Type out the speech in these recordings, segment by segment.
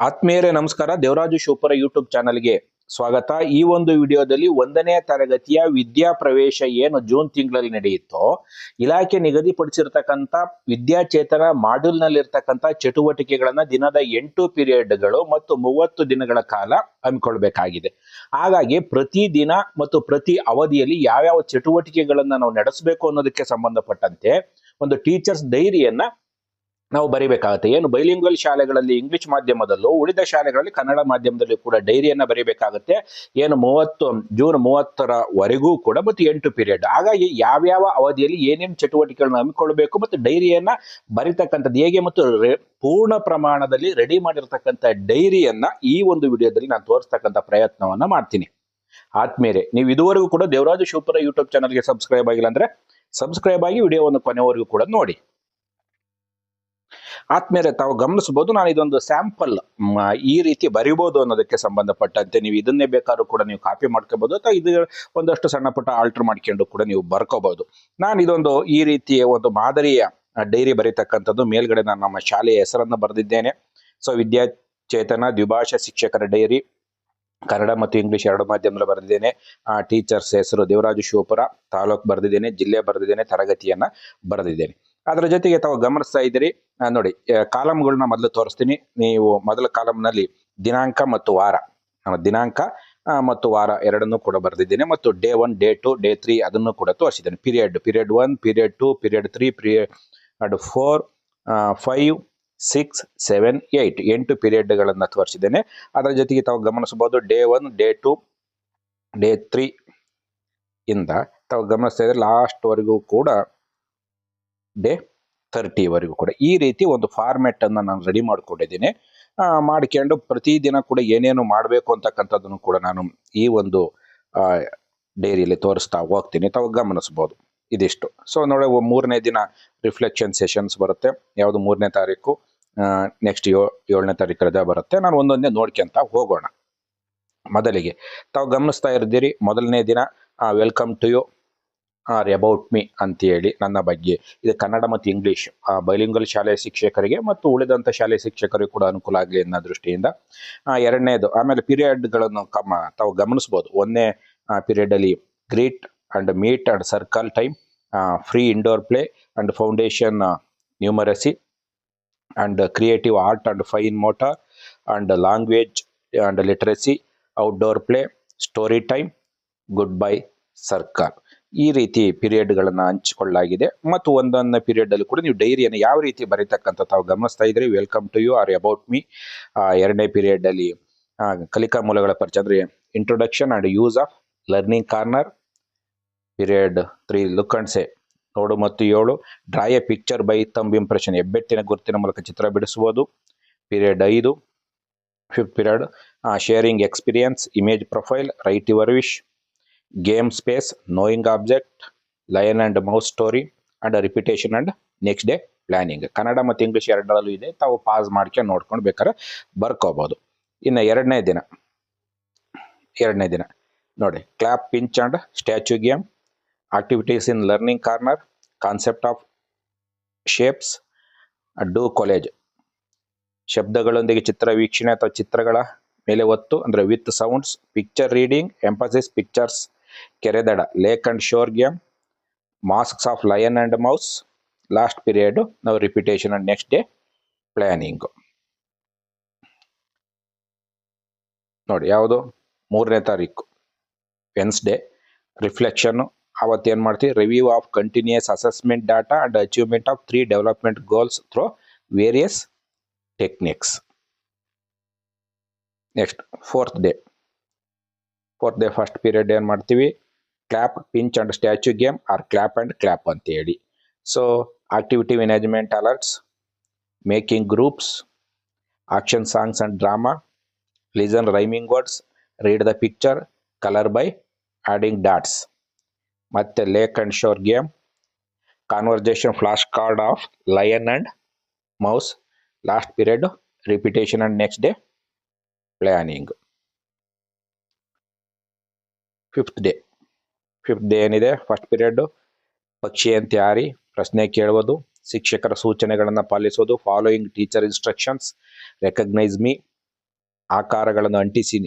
ಆತ್ಮೀಯರೇ ನಮಸ್ಕಾರ. ದೇವರಾಜು ಶಿವಪುರ ಯೂಟ್ಯೂಬ್ ಚಾನಲ್ಗೆ ಸ್ವಾಗತ. ಈ ಒಂದು ವಿಡಿಯೋದಲ್ಲಿ 1ನೇ ತರಗತಿಯ ವಿದ್ಯಾ ಪ್ರವೇಶ ಏನು ಜೂನ್ ತಿಂಗಳಲ್ಲಿ ನಡೆಯಿತೋ ಇಲಾಖೆ ನಿಗದಿಪಡಿಸಿರ್ತಕ್ಕಂಥ ವಿದ್ಯಾಚೇತನ ಮಾಡ್ಯೂಲ್ ನಲ್ಲಿ ಇರ್ತಕ್ಕಂಥ ಚಟುವಟಿಕೆಗಳನ್ನ ದಿನದ 8 ಪೀರಿಯಡ್ಗಳು ಮತ್ತು 30 ದಿನಗಳ ಕಾಲ ಹಮ್ಮಿಕೊಳ್ಬೇಕಾಗಿದೆ. ಹಾಗಾಗಿ ಪ್ರತಿ ದಿನ ಮತ್ತು ಪ್ರತಿ ಅವಧಿಯಲ್ಲಿ ಯಾವ್ಯಾವ ಚಟುವಟಿಕೆಗಳನ್ನ ನಾವು ನಡೆಸಬೇಕು ಅನ್ನೋದಕ್ಕೆ ಸಂಬಂಧಪಟ್ಟಂತೆ ಒಂದು ಟೀಚರ್ಸ್ ಡೈರಿಯನ್ನ ನಾವು ಬರೀಬೇಕಾಗುತ್ತೆ. ಏನು ಬೈಲಿಂಗ್ವಲ್ ಶಾಲೆಗಳಲ್ಲಿ ಇಂಗ್ಲಿಷ್ ಮಾಧ್ಯಮದಲ್ಲೂ, ಉಳಿದ ಶಾಲೆಗಳಲ್ಲಿ ಕನ್ನಡ ಮಾಧ್ಯಮದಲ್ಲಿ ಕೂಡ ಡೈರಿಯನ್ನ ಬರೀಬೇಕಾಗುತ್ತೆ. ಏನು ಜೂನ್ 30ರವರೆಗೂ ಕೂಡ ಮತ್ತು 8 ಪೀರಿಯಡ್. ಹಾಗಾಗಿ ಯಾವ್ಯಾವ ಅವಧಿಯಲ್ಲಿ ಏನೇನು ಚಟುವಟಿಕೆಗಳನ್ನ ಹಮ್ಮಿಕೊಳ್ಬೇಕು ಮತ್ತು ಡೈರಿಯನ್ನ ಬರೀತಕ್ಕಂಥದ್ದು ಹೇಗೆ ಮತ್ತು ಪೂರ್ಣ ಪ್ರಮಾಣದಲ್ಲಿ ರೆಡಿ ಮಾಡಿರ್ತಕ್ಕಂಥ ಡೈರಿಯನ್ನ ಈ ಒಂದು ವಿಡಿಯೋದಲ್ಲಿ ನಾನು ತೋರಿಸ್ತಕ್ಕಂಥ ಪ್ರಯತ್ನವನ್ನ ಮಾಡ್ತೀನಿ. ಆದ್ಮೇಲೆ ನೀವು ಇದುವರೆಗೂ ಕೂಡ ದೇವರಾಜು ಶಿವಪುರ ಯೂಟ್ಯೂಬ್ ಚಾನಲ್ಗೆ ಸಬ್ಸ್ಕ್ರೈಬ್ ಆಗಿಲ್ಲ ಅಂದ್ರೆ ಸಬ್ಸ್ಕ್ರೈಬ್ ಆಗಿ ವಿಡಿಯೋವನ್ನು ಕೊನೆವರೆಗೂ ಕೂಡ ನೋಡಿ. ಆದ್ಮೇಲೆ ತಾವು ಗಮನಿಸಬಹುದು, ನಾನು ಇದೊಂದು ಸ್ಯಾಂಪಲ್ ಈ ರೀತಿ ಬರಿಬಹುದು ಅನ್ನೋದಕ್ಕೆ ಸಂಬಂಧಪಟ್ಟಂತೆ ನೀವು ಇದನ್ನೇ ಬೇಕಾದ್ರೂ ಕೂಡ ನೀವು ಕಾಪಿ ಮಾಡ್ಕೋಬಹುದು ಅಥವಾ ಇದು ಒಂದಷ್ಟು ಸಣ್ಣ ಪುಟ್ಟ ಆಲ್ಟರ್ ಮಾಡ್ಕೊಂಡು ಕೂಡ ನೀವು ಬರ್ಕೋಬಹುದು. ನಾನು ಇದೊಂದು ಈ ರೀತಿಯ ಒಂದು ಮಾದರಿಯ ಡೈರಿ ಬರೀತಕ್ಕಂಥದ್ದು. ಮೇಲ್ಗಡೆ ನಾನು ನಮ್ಮ ಶಾಲೆಯ ಹೆಸರನ್ನು ಬರೆದಿದ್ದೇನೆ. ಸೊ ವಿದ್ಯಾಚೇತನ ದ್ವಿಭಾಷಾ ಶಿಕ್ಷಕರ ಡೈರಿ, ಕನ್ನಡ ಮತ್ತು ಇಂಗ್ಲಿಷ್ 2 ಮಾಧ್ಯಮದಲ್ಲಿ ಬರೆದಿದ್ದೇನೆ. ಟೀಚರ್ಸ್ ಹೆಸರು ದೇವರಾಜು ಶಿವಪುರ, ತಾಲೂಕು ಬರೆದಿದ್ದೇನೆ, ಜಿಲ್ಲೆ ಬರೆದಿದ್ದೇನೆ, ತರಗತಿಯನ್ನ ಬರೆದಿದ್ದೇನೆ. ಅದರ ಜೊತೆಗೆ ತಾವು ಗಮನಿಸ್ತಾ ಇದ್ದೀರಿ ನೋಡಿ, ಕಾಲಮ್ಗಳನ್ನ ಮೊದಲು ತೋರಿಸ್ತೀನಿ. ನೀವು ಮೊದಲ ಕಾಲಮ್ನಲ್ಲಿ ದಿನಾಂಕ ಮತ್ತು ವಾರ, ದಿನಾಂಕ ಮತ್ತು ವಾರ ಎರಡನ್ನೂ ಕೂಡ ಬರೆದಿದ್ದೇನೆ ಮತ್ತು ಡೇ 1, ಡೇ 2, ಡೇ 3 ಅದನ್ನು ಕೂಡ ತೋರಿಸಿದ್ದೇನೆ. ಪೀರಿಯಡ್ 1, ಪೀರಿಯಡ್ 2, ಪೀರಿಯಡ್ 3, ಪೀರಿಯಡ್ 4, 5, 6, 7, 8 ಪೀರಿಯಡ್ಗಳನ್ನ ತೋರಿಸಿದ್ದೇನೆ. ಅದರ ಜೊತೆಗೆ ತಾವು ಗಮನಿಸಬಹುದು ಡೇ 1, ಡೇ 2, ಡೇ 3 ಇಂದ ತಾವು ಗಮನಿಸ್ತಾ ಇದ್ರೆ ಲಾಸ್ಟ್ ವರೆಗೂ ಕೂಡ ಡೇ 30 ವರೆಗೂ ಕೂಡ ಈ ರೀತಿ ಒಂದು ಫಾರ್ಮೆಟ್ ಅನ್ನ ನಾನು ರೆಡಿ ಮಾಡ್ಕೊಂಡಿದ್ದೀನಿ. ಮಾಡ್ಕೊಂಡು ಪ್ರತಿದಿನ ಕೂಡ ಏನೇನು ಮಾಡಬೇಕು ಅಂತಕ್ಕಂಥದ್ದನ್ನು ಕೂಡ ನಾನು ಈ ಒಂದು ಡೈರಿಯಲ್ಲಿ ತೋರಿಸ್ತಾ ಹೋಗ್ತೀನಿ. ತಾವು ಗಮನಿಸಬಹುದು ಇದಿಷ್ಟು. ಸೊ ನೋಡಿ, 3ನೇ ದಿನ ರಿಫ್ಲೆಕ್ಷನ್ ಸೆಷನ್ಸ್ ಬರುತ್ತೆ. ಯಾವುದು 3ನೇ ತಾರೀಕು, ನೆಕ್ಸ್ಟ್ 7ನೇ ತಾರೀಕು ರಜಾ ಬರುತ್ತೆ. ನಾನು ಒಂದೊಂದೇ ನೋಡ್ಕೊಂತ ಹೋಗೋಣ. ಮೊದಲಿಗೆ ತಾವು ಗಮನಿಸ್ತಾ ಇದ್ದೀರಿ, ಮೊದಲನೇ ದಿನ welcome to you are about me ಅಂತ ಹೇಳಿ ನನ್ನ ಬಗ್ಗೆ. ಇದು ಕನ್ನಡ ಮತ್ತು ಇಂಗ್ಲಿಷ್ ಬೈಲಿಂಗಲ್ ಶಾಲೆಯ ಶಿಕ್ಷಕರಿಗೆ ಮತ್ತು ಉಳಿದಂಥ ಶಾಲೆಯ ಶಿಕ್ಷಕರಿಗೆ ಕೂಡ ಅನುಕೂಲ ಆಗಲಿ ಅನ್ನೋ ದೃಷ್ಟಿಯಿಂದ. ಎರಡನೇದು, ಆಮೇಲೆ ಪೀರಿಯಡ್ಗಳನ್ನು ತಾವು ಗಮನಿಸ್ಬೋದು. 1ನೇ ಪೀರಿಯಡ್ ಅಲ್ಲಿ greet and meet and circle time, free indoor play and foundation numeracy and creative art and fine motor and language and literacy, outdoor play, story time, good bye circle. ಈ ರೀತಿ ಪೀರಿಯಡ್ಗಳನ್ನ ಹಂಚಿಕೊಳ್ಳಲಾಗಿದೆ. ಮತ್ತು ಒಂದೊಂದು ಪೀರಿಯಡ್ ಅಲ್ಲಿ ಕೂಡ ನೀವು ಡೈರಿಯನ್ನು ಯಾವ ರೀತಿ ಬರೀತಕ್ಕಂಥ ತಾವು ಗಮನಿಸ್ತಾ ಇದ್ರಿ. Welcome to you are about me. 2ನೇ ಪೀರಿಯಡ್ ಅಲ್ಲಿ ಕಲಿಕಾ ಮೂಲಗಳ ಪರಿಚಯ ಅಂದ್ರೆ introduction and use of learning corner. Period 3 look and say, ನೋಡು ಮತ್ತು 7 draw a picture by thumb impression, ಹೆಬ್ಬೆಟ್ಟಿನ ಗುರುತಿನ ಮೂಲಕ ಚಿತ್ರ ಬಿಡಿಸುವುದು. Period 5 5th period sharing experience, image profile, write your wish, game space, knowing object, lion and mouse story and repetition and next day planning. Kannada ಮತ್ತು English ಎರಡರಲ್ಲೂ ಇದೆ. ತಾವು pass ಮಾಡ್ಕೊಂಡು ನೋಡ್ಕೊಂಡು ಬೇಕಾದ್ರೆ ಬರ್ಕೋಬಹುದು. ಇನ್ನು ಎರಡನೇ ದಿನ ನೋಡಿ, clap, pinch and statue game, activities in learning corner, concept of shapes, do collage, ಶಬ್ದಗಳೊಂದಿಗೆ ಚಿತ್ರ ವೀಕ್ಷಣೆ ಅಥವಾ ಚಿತ್ರಗಳ ಮೇಲೆ ಒತ್ತು ಅಂದ್ರೆ with sounds, picture reading, emphasis pictures, ಕೆರೆದಡ, lake and shore game, masks of lion and mouse. Last period ನಾವು repetition and next day planning. ನೋಡಿ, ಯಾವುದು 3ನೇ ತಾರೀಕು ವೆನ್ಸ್ಡೇ ರಿಫ್ಲೆಕ್ಷನ್. ಅವತ್ತು ಏನ್ ಮಾಡ್ತೀವಿ, review of continuous assessment data and achievement of 3 development goals through various techniques. Next 4th day first period ಏನ್ ಮಾಡ್ತೀವಿ, clap, pinch and statue game or clap and clap ಅಂತ ಹೇಳಿ. So activity management alerts, making groups, action songs and drama, listen rhyming words, read the picture, colour by adding dots. ಮತ್ತೆ lake and shore game, conversation flash card of lion and mouse. Last period repetition and next day planning. 5th day ಏನಿದೆ, first period ಪಕ್ಷಿಯಂತೆ ಹಾರಿ, ಪ್ರಶ್ನೆ ಕೇಳುವುದು, ಶಿಕ್ಷಕರ ಸೂಚನೆಗಳನ್ನು ಪಾಲಿಸುವುದು, following teacher instructions, recognise me, ಆಕಾರಗಳನ್ನು ಅಂಟಿಸಿ.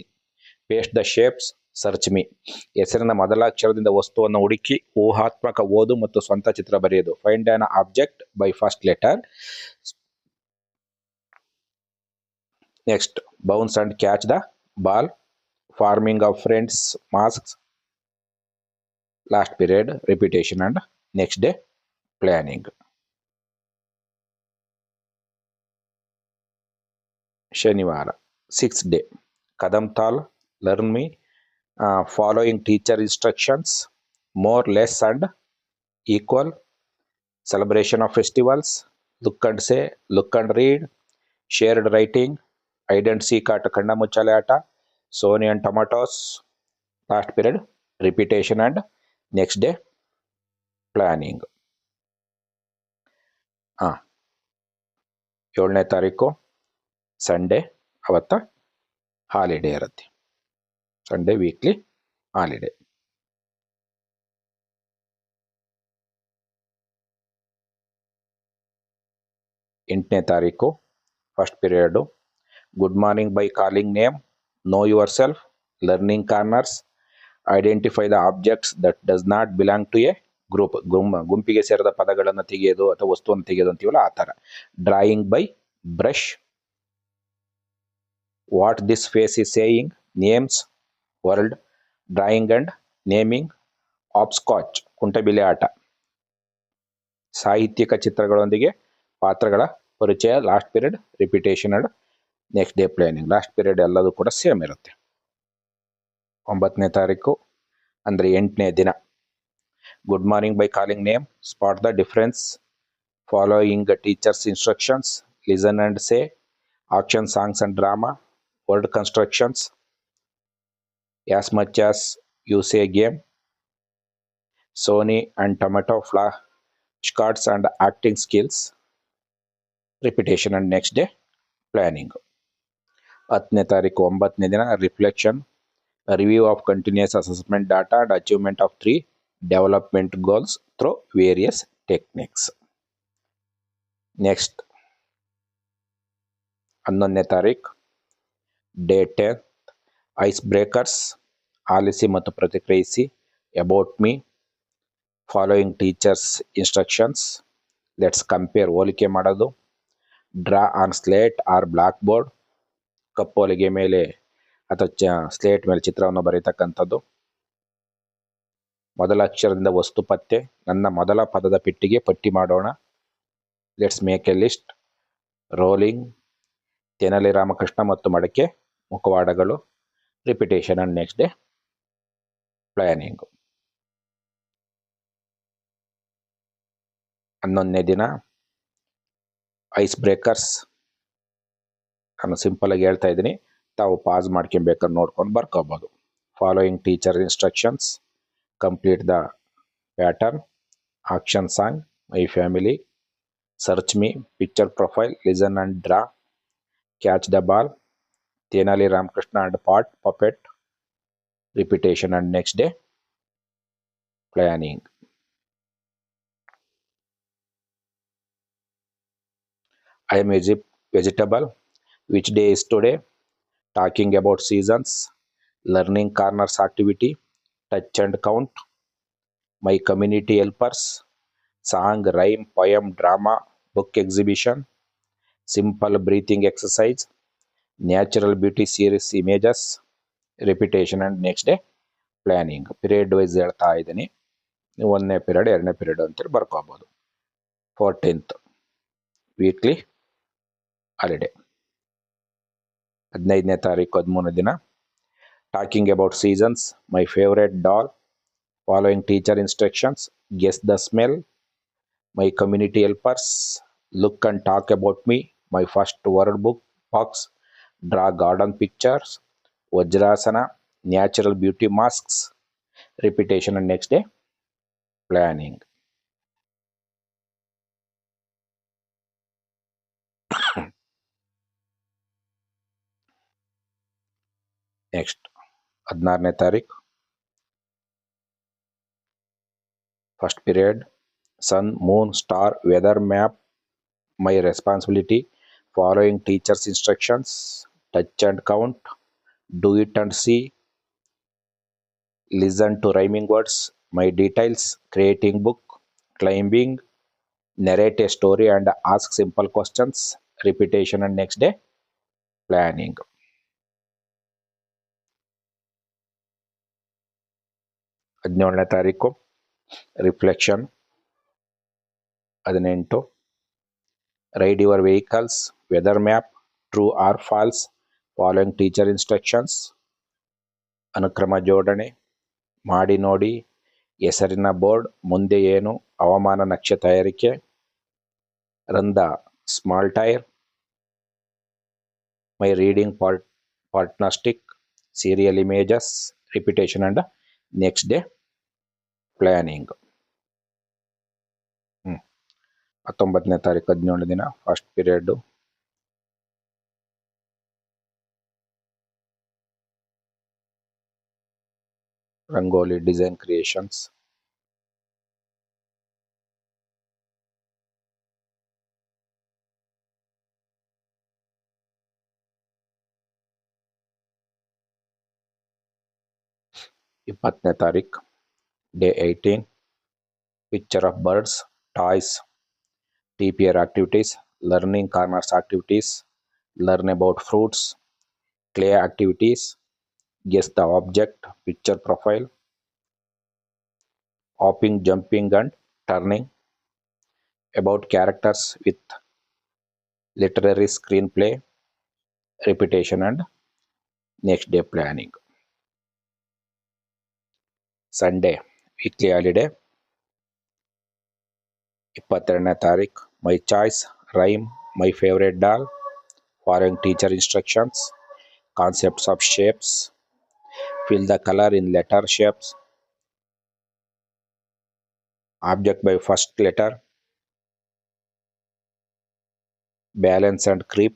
Paste the shapes, search me. ಹೆಸರಿನ ಮೊದಲ ಅಕ್ಷರದಿಂದ ವಸ್ತುವನ್ನು ಹುಡುಕಿ ಊಹಾತ್ಮಕ ಓದು ಮತ್ತು ಸ್ವಂತ ಚಿತ್ರ ಬರೆಯೋದು. Find an object by first letter. Next, bounce and catch the ball. Forming of friends, masks. Last period, repetition and next day planning. ಶನಿವಾರ 6th day, ಕದಂ ತಾಲ್, learn me, following teacher instructions, more, less and equal, celebration of festivals, look and say, look and read, shared writing, hide and seek ಆಟ, ಕಣ್ಣ ಮುಚ್ಚಾಲೆ ಆಟ, Soni and tomatoes. Last period, repetition and next day planning. 7ನೇ ತಾರೀಕು Sunday, ಅವತ್ತ holiday ಇರುತ್ತೆ. Sunday weekly holiday. 8ನೇ ತಾರೀಕು first period. Good morning by calling name, know yourself, learning corners, identify the objects that does not belong to a group. ಗುಂಪಿಗೆ ಸೇರಿದ ಪದಗಳನ್ನು ತೆಗೆಯೋದು ಅಥವಾ ವಸ್ತುವನ್ನು ತೆಗೆಯೋದು ಅಂತೀವಲ್ಲ ಆ ಥರ. Drawing by brush, what this face is saying, names, world, drawing and naming, hopscotch, ಕುಂಟೆಬಿಲ್ಲೆ ಆಟ. ಸಾಹಿತ್ಯಿಕ ಚಿತ್ರಗಳೊಂದಿಗೆ ಪಾತ್ರಗಳ ಪರಿಚಯ. Last period, repetition and next day planning. Last period ಎಲ್ಲದೂ ಕೂಡ ಸೇಮ್ ಇರುತ್ತೆ. 9ನೇ ತಾರೀಕು ಅಂದರೆ 8ನೇ ದಿನ. Good morning by calling name, spot the difference, following teachers instructions, listen and say, action, songs and drama, word constructions, as much as you say game, Soni and tomato, flash cards and acting skills, repetition and next day planning. 10ನೇ ತಾರೀಕು 9ನೇ ದಿನ, reflection, review of continuous assessment data and achievement of 3 development goals through various techniques. Next 11ನೇ ತಾರೀಕು day 10, ice breakers, ಆಲಿಸಿ ಮತ್ತು ಪ್ರತಿಕ್ರಿಯಿಸಿ, about me, following teachers instructions, let's compare, ಹೋಲಿಕೆ ಮಾಡೋದು, draw on slate or blackboard, ಕಪ್ಪೋಲಿಗೆ ಮೇಲೆ ಅಥವಾ ಸ್ಲೇಟ್ ಮೇಲೆ ಚಿತ್ರವನ್ನು ಬರೀತಕ್ಕಂಥದ್ದು. ಮೊದಲ ಅಕ್ಷರದಿಂದ ವಸ್ತು ಪತ್ತೆ, ನನ್ನ ಮೊದಲ ಪದದ ಪೆಟ್ಟಿಗೆ ಪಟ್ಟಿ ಮಾಡೋಣ, let's make a list, rolling, Tenali Ramakrishna ಮತ್ತು ಮಡಕೆ ಮುಖವಾಡಗಳು, repetition and next day planning. 11ನೇ ದಿನ ಐಸ್ ಬ್ರೇಕರ್ಸ್. ನಾನು ಸಿಂಪಲ್ ಆಗಿ ಹೇಳ್ತಾ ಇದ್ದೀನಿ, ತಾವು ಪಾಸ್ ಮಾಡ್ಕೊಬೇಕಾದ್ರೆ ನೋಡ್ಕೊಂಡು ಬರ್ಕೋಬೋದು. Following teacher instructions, complete the pattern, action song, my family, search me, picture profile, listen and draw, catch the ball, Tenali Ramakrishna and pot puppet, repetition and next day planning. I am a vegetable. Which day is today? Talking about seasons. Learning corners activity. Touch and count. My community helpers. Song, rhyme, poem, drama, book exhibition. Simple breathing exercise. Natural beauty series images. Repetition and next day planning. Period wise ಹೇಳ್ತಾ ಇದ್ದೀನಿ. 1ನೇ period 2ನೇ period ಅಂತೇಳಿ ಬರ್ಕೋಬೋದು. 14th weekly holiday. 15ನೇ ತಾರೀಕು 13ನೇ ದಿನ, talking about seasons, my favourite doll, following teacher instructions, guess the smell, my community helpers, look and talk about me, my first word book box, draw garden pictures, vajrasana, natural beauty masks, repetition and next day planning. Next 16ನೇ ತಾರೀಕು first period, sun, moon, star, weather map, my responsibility, following teachers instructions, touch and count, do it and see, listen to rhyming words, my details, creating book, climbing, narrate a story and ask simple questions, repetition and next day planning. 17ನೇ ತಾರೀಕು reflection. 18 ride your vehicles, weather map, true or false, following teacher instructions, ಅನುಕ್ರಮ ಜೋಡಣೆ, ಮಾಡಿ ನೋಡಿ, ಹೆಸರಿನ board, ಮುಂದೆ ಏನು, ಹವಾಮಾನ ನಕ್ಷೆ ತಯಾರಿಕೆ, run the small tyre, my reading partner stick, serial images, repetition and next day planning. 19ನೇ ತಾರೀಕು 17 ದಿನ first period. Rangoli design creations. 20ನೇ ತಾರೀಕು day 18 picture of birds, toys, TPR activities, learning corners activities, learn about fruits, clay activities, guess the object, picture profile, hopping, jumping and turning, about characters with literary screenplay, repetition and next day planning. Sunday, weekly holiday. 22ನೇ ತಾರೀಕು my choice, rhyme, my favorite doll, following teacher instructions, concepts of shapes, fill the color in letter shapes, object by first letter, balance and creep,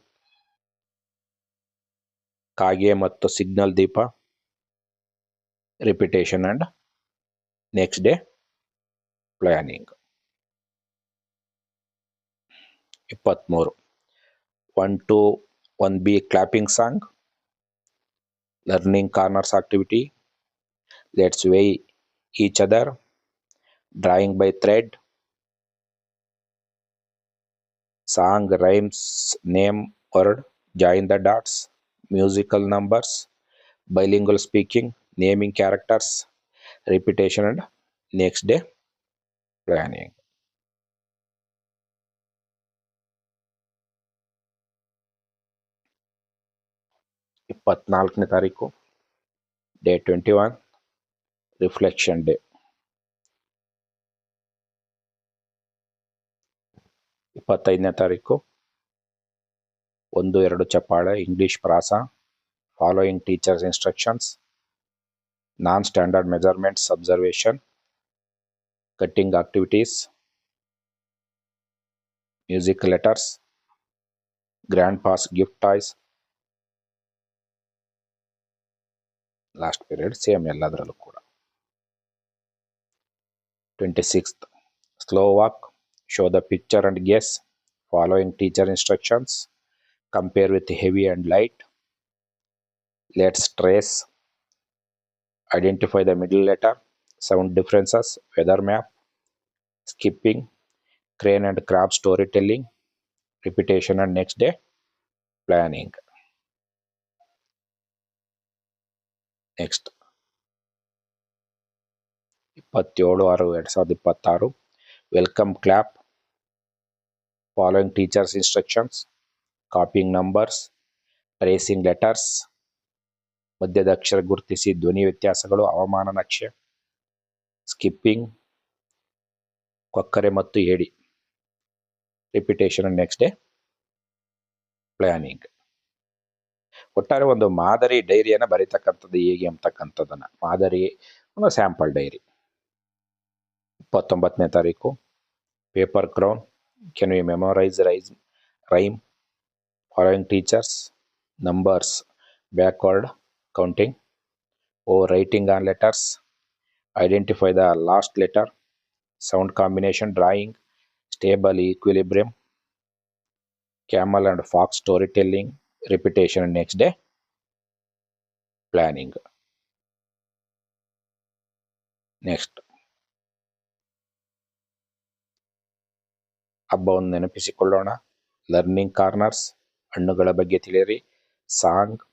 ಕಾಗೆ ಮತ್ತು signal ದೀಪ, repetition and next day planning. 23 1 to 1B clapping song, learning corners activity, let's weigh each other, drawing by thread, song rhymes name word, join the dots, musical numbers, bilingual speaking, naming characters, repetition and next day planning. 24ನೇ ತಾರೀಕು day 21 reflection day. 25ನೇ ತಾರೀಕು 1-2 ಚಪ್ಪಾಳೆ, English ಪ್ರಾಸ, following teachers instructions, non standard measurements observation, cutting activities, music letters, grand pass gift toys. Last period same ಎಲ್ಲದರಲ್ಲೂ ಕೂಡ. 26th slow walk, show the picture and guess, following teacher instructions, compare with heavy and light, let's trace, identify the middle letter, sound differences, weather map, skipping, crane and crab storytelling, repetition and next day planning. Next 27/6/2026 welcome clap, following teachers instructions, copying numbers, tracing letters, ಮಧ್ಯದ ಅಕ್ಷರ ಗುರುತಿಸಿ ಧ್ವನಿ ವ್ಯತ್ಯಾಸಗಳು, ಹವಾಮಾನ ನಕ್ಷೆ, skipping, ಕೊಕ್ಕರೆ ಮತ್ತು ಏಡಿ, repetition and next day planning. ಒಟ್ಟಾರೆ ಒಂದು ಮಾದರಿ ಡೈರಿಯನ್ನು ಬರೀತಕ್ಕಂಥದ್ದು ಹೇಗೆ ಅಂತಕ್ಕಂಥದ್ದನ್ನ, ಮಾದರಿ ಒಂದು ಸ್ಯಾಂಪಲ್ ಡೈರಿ. 29ನೇ ತಾರೀಕು paper crown, can we memorise rhyme, following teachers, numbers, backward counting, writing on letters, identify the last letter, sound combination, drawing, stable equilibrium, camel and fox storytelling, repetition next day planning. Next ಹಬ್ಬವನ್ನು ನೆನಪಿಸಿಕೊಳ್ಳೋಣ. Learning corners, ಹಣ್ಣುಗಳ ಬಗ್ಗೆ ತಿಳಿಯಿರಿ, song,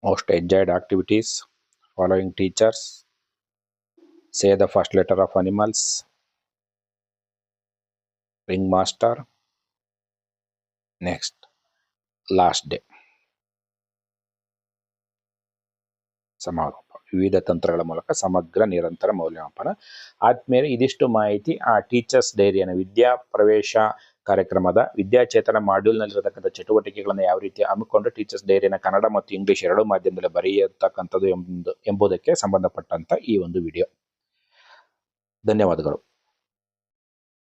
most enjoyed activities, following teachers, say the first letter of animals, ring master. Next last day ಸಮಾರೋಪ. ವಿವಿಧ ತಂತ್ರಗಳ ಮೂಲಕ ಸಮಗ್ರ ನಿರಂತರ ಮೌಲ್ಯಮಾಪನ ಆದ್ಮೇಲೆ ಇದಿಷ್ಟು ಮಾಹಿತಿ ಆ ಟೀಚರ್ಸ್ ಡೈರಿಯನ್ನು ವಿದ್ಯಾ ಪ್ರವೇಶ ಕಾರ್ಯಕ್ರಮದ ವಿದ್ಯಾಚೇತನ ಮಾಡ್ಯೂಲ್ನಲ್ಲಿರತಕ್ಕಂಥ ಚಟುವಟಿಕೆಗಳನ್ನು ಯಾವ ರೀತಿ ಹಮ್ಮಿಕೊಂಡು ಟೀಚರ್ಸ್ ಡೈರಿಯನ್ನು ಕನ್ನಡ ಮತ್ತು ಇಂಗ್ಲಿಷ್ ಎರಡೂ ಮಾಧ್ಯಮದಲ್ಲಿ ಬರೆಯತಕ್ಕಂಥದ್ದು ಎಂಬುದಕ್ಕೆ ಸಂಬಂಧಪಟ್ಟಂತ ಈ ಒಂದು ವಿಡಿಯೋ. ಧನ್ಯವಾದಗಳು.